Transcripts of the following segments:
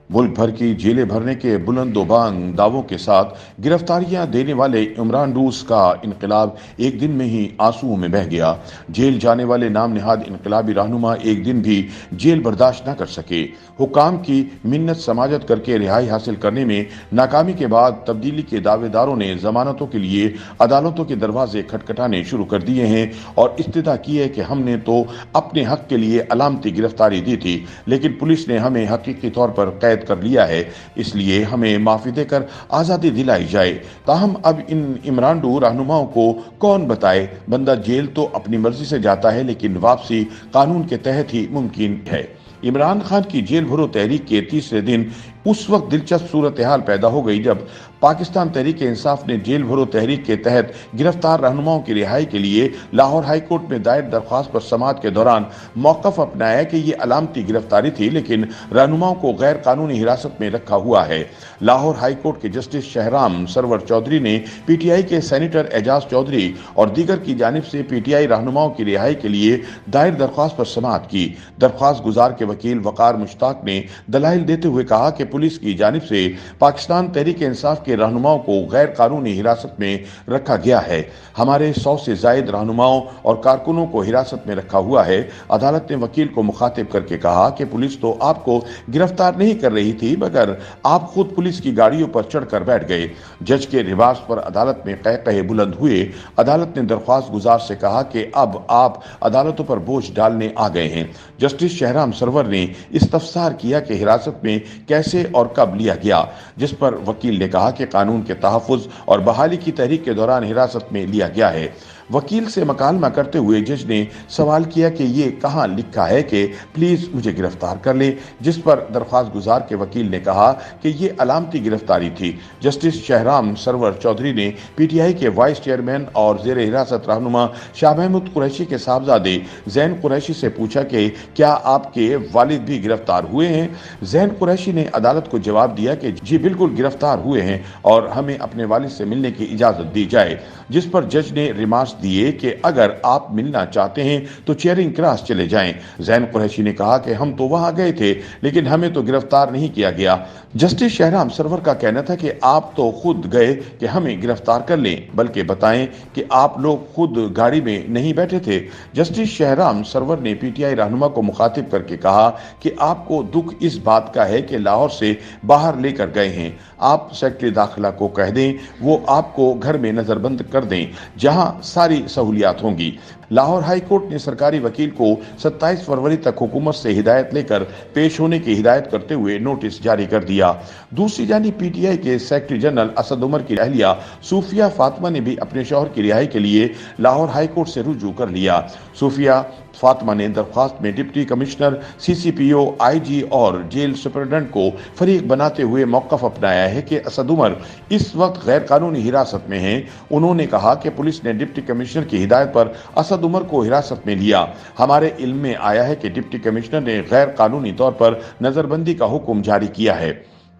मुल्क भर की जेलें भरने के बुलंदोबांग दावों के साथ गिरफ्तारियां देने वाले इमरान रूस का इनकलाब एक दिन में ही आंसुओं में बह गया। जेल जाने वाले नाम निहाद इनकलाबी रहनुमा एक दिन भी जेल बर्दाश्त न कर सके। हुकाम की मिन्नत समाजत करके रिहाई हासिल करने में नाकामी के बाद तब्दीली के दावेदारों ने जमानतों के लिए अदालतों के दरवाजे खटखटाने शुरू कर दिए हैं और इस्तदा की है कि हमने तो अपने हक के लिए अलामती गिरफ्तारी दी थी, लेकिन पुलिस ने हमें हकीकी तौर पर कैद कर लिया है, इसलिए हमें माफी देकर आज़ादी दिलाई जाए। ताहम अब इन इमरानडू रहनुमाओं को कौन बताए। बंदा जेल तो अपनी मर्जी से जाता है, लेकिन वापसी कानून के तहत ही मुमकिन है। इमरान खान की जेल भरो तहरीक के तीसरे दिन उस वक्त दिलचस्प सूरत हाल पैदा हो गई जब पाकिस्तान तहरीक इंसाफ ने जेल भरो तहरीक के तहत गिरफ्तार रहनुमाओं की रिहाई के लिए लाहौर हाई कोर्ट में दायर दरख्वास्त पर समाअत के दौरान मौक़िफ़ अपनाया कि ये अलामती गिरफ्तारी थी, लेकिन रहनुमाओं को गैर कानूनी हिरासत में रखा हुआ है। लाहौर हाई कोर्ट के जस्टिस शहराम सरवर चौधरी ने पीटीआई के सेनेटर एजाज चौधरी और दीगर की जानिब से पीटीआई रहनुमाओं की रिहाई के लिए दायर दरख्वास्त पर समाअत की। दरख्वास्त गुजार के वकील वकार मुश्ताक ने दलाइल देते हुए कहा कि पुलिस की जानिब से पाकिस्तान तहरीक इंसाफ के रहनुमाओं को गैर कानूनी हिरासत में रखा गया है। हमारे 100 से जायद रहनुमाओं और कारकुनों को हिरासत में रखा हुआ है। अदालत ने वकील को मुखातिब करके कहा कि पुलिस तो आपको गिरफ्तार नहीं कर रही थी, मगर आप खुद पुलिस की गाड़ियों पर चढ़कर बैठ गए। जज के रिवाज पर अदालत में कहे बुलंद हुए। अदालत ने दरख्वास्त गुजार से कहा कि अब आप अदालतों पर बोझ डालने आ गए हैं। जस्टिस शहराम सरवर ने इस्तफसार किया कि हिरासत में कैसे और कब लिया गया, जिस पर वकील ने कहा कि कानून के तहफ़्फ़ुज़ और बहाली की तहरीक के दौरान हिरासत में लिया गया है। वकील से मकालमा करते हुए जज ने सवाल किया कि ये कहाँ लिखा है कि प्लीज मुझे गिरफ्तार कर ले, जिस पर दरख्वास्त गुजार के वकील ने कहा कि ये अलामती गिरफ्तारी थी। जस्टिस शहराम सरवर चौधरी ने पीटीआई के वाइस चेयरमैन और जेर हिरासत रहनुमा शाह महमूद कुरैशी के साहबजादे जैन कुरैशी से पूछा कि क्या आपके वालिद भी गिरफ्तार हुए हैं। जैन कुरैशी ने अदालत को जवाब दिया कि जी बिल्कुल गिरफ्तार हुए हैं और हमें अपने वालिद से मिलने की इजाजत दी जाए, जिस पर जज ने रिमार्क्स दिए कि अगर आप मिलना चाहते हैं तो चेयरिंग क्रास चले जाएं। जैन कुरैशी ने कहा कि हम तो वहां गए थे, लेकिन हमें तो गिरफ्तार नहीं किया गया। जस्टिस शहराम सरवर का कहना था कि आप तो खुद गए कि हमें गिरफ्तार कर लें, बल्कि बताएं कि आप लोग खुद गाड़ी में नहीं बैठे थे। जस्टिस शहराम सरवर ने पीटीआई रहनुमा को मुखातिब करके कहा कि आपको दुख इस बात का है कि लाहौर से बाहर लेकर गए हैं। आप सेक्रेटरी दाखिला को कह दें वो आपको घर में नजरबंद कर दें, जहां सारी सहूलियात होंगी। लाहौर हाई कोर्ट ने सरकारी वकील को 27 फरवरी तक हुकूमत से हिदायत लेकर पेश होने की हिदायत करते हुए नोटिस जारी कर दिया। दूसरी जानिब पीटीआई के सेक्रेटरी जनरल असद उमर की अहलिया सूफिया फातिमा ने भी अपने शौहर की रिहाई के लिए लाहौर हाई कोर्ट से रुजू कर लिया। सूफिया फातिमा ने दरख्वास्त में डिप्टी कमिश्नर, सीसीपीओ, आईजी और जेल सुपरिटेंडेंट को फरीक बनाते हुए मौक़िफ़ अपनाया है कि असद उमर इस वक्त गैर कानूनी हिरासत में हैं। उन्होंने कहा कि पुलिस ने डिप्टी कमिश्नर की हिदायत पर असद उमर को हिरासत में लिया। हमारे इल्म में आया है कि डिप्टी कमिश्नर ने गैर कानूनी तौर पर नजरबंदी का हुक्म जारी किया है।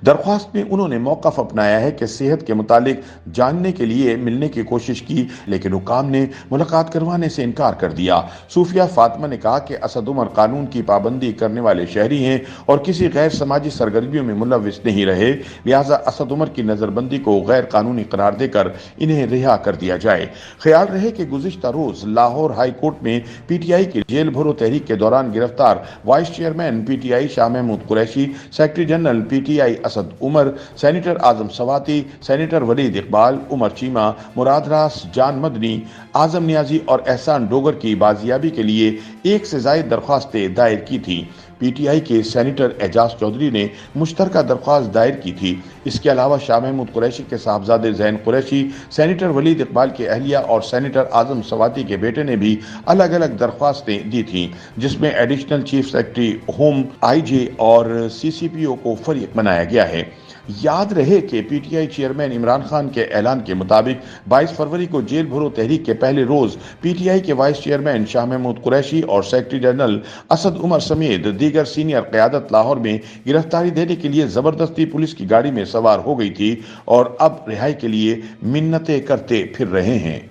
दरख्वास्त में उन्होंने मौक़िफ़ अपनाया है कि सेहत के मुतालिक जानने के लिए मिलने की कोशिश की, लेकिन हुकाम ने मुलाकात करवाने से इनकार कर दिया। सूफिया फातिमा ने कहा कि असद उमर कानून की पाबंदी करने वाले शहरी हैं और किसी गैर समाजी सरगर्मियों में मुलविस नहीं रहे, लिहाजा असद उमर की नज़रबंदी को गैर कानूनी करार देकर इन्हें रिहा कर दिया जाए। ख्याल रहे कि गुज़िश्ता रोज़ लाहौर हाई कोर्ट में पीटीआई की जेल भरो तहरीक के दौरान गिरफ्तार vice chairman PTI Shah Mahmood Qureshi, secretary general PTI Asad Umar, senator Azam Swati, senator Waleed Iqbal, Umar Cheema, Murad Raas, Jan Madani, आजम नियाजी और एहसान डोगर की बाजियाबी के लिए एक से ज्यादा दरख्वास्तें दायर की थी। पीटीआई के सेनेटर एजाज चौधरी ने मुश्तरका दरख्वास्त दायर की थी। इसके अलावा शाह महमूद कुरैशी के साहबजादे जैन कुरैशी, सेनेटर वलीद इकबाल के अहलिया और सेनेटर आजम सवाती के बेटे ने भी अलग अलग दरख्वास्तें दी थीं, जिसमें additional chief secretary home, IG और सीसीपीओ को फरीक बनाया गया है। याद रहे कि पीटीआई चेयरमैन इमरान खान के ऐलान के मुताबिक 22 फरवरी को जेल भरो तहरीक के पहले रोज पीटीआई के वाइस चेयरमैन शाह महमूद कुरैशी और सेक्रेटरी जनरल असद उमर समेत दीगर सीनियर क़यादत लाहौर में गिरफ्तारी देने के लिए जबरदस्ती पुलिस की गाड़ी में सवार हो गई थी और अब रिहाई के लिए मिन्नतें करते फिर रहे हैं।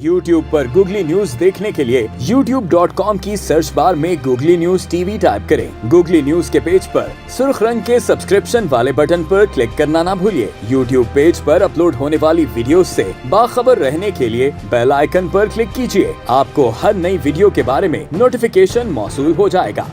YouTube पर गूगली न्यूज देखने के लिए youtube.com की सर्च बार में गूगली न्यूज टीवी टाइप करें। गूगली न्यूज के पेज पर सुर्ख रंग के सब्सक्रिप्शन वाले बटन पर क्लिक करना ना भूलिए। YouTube पेज पर अपलोड होने वाली वीडियो से बाखबर रहने के लिए बेल आइकन पर क्लिक कीजिए। आपको हर नई वीडियो के बारे में नोटिफिकेशन मौसूल हो जाएगा।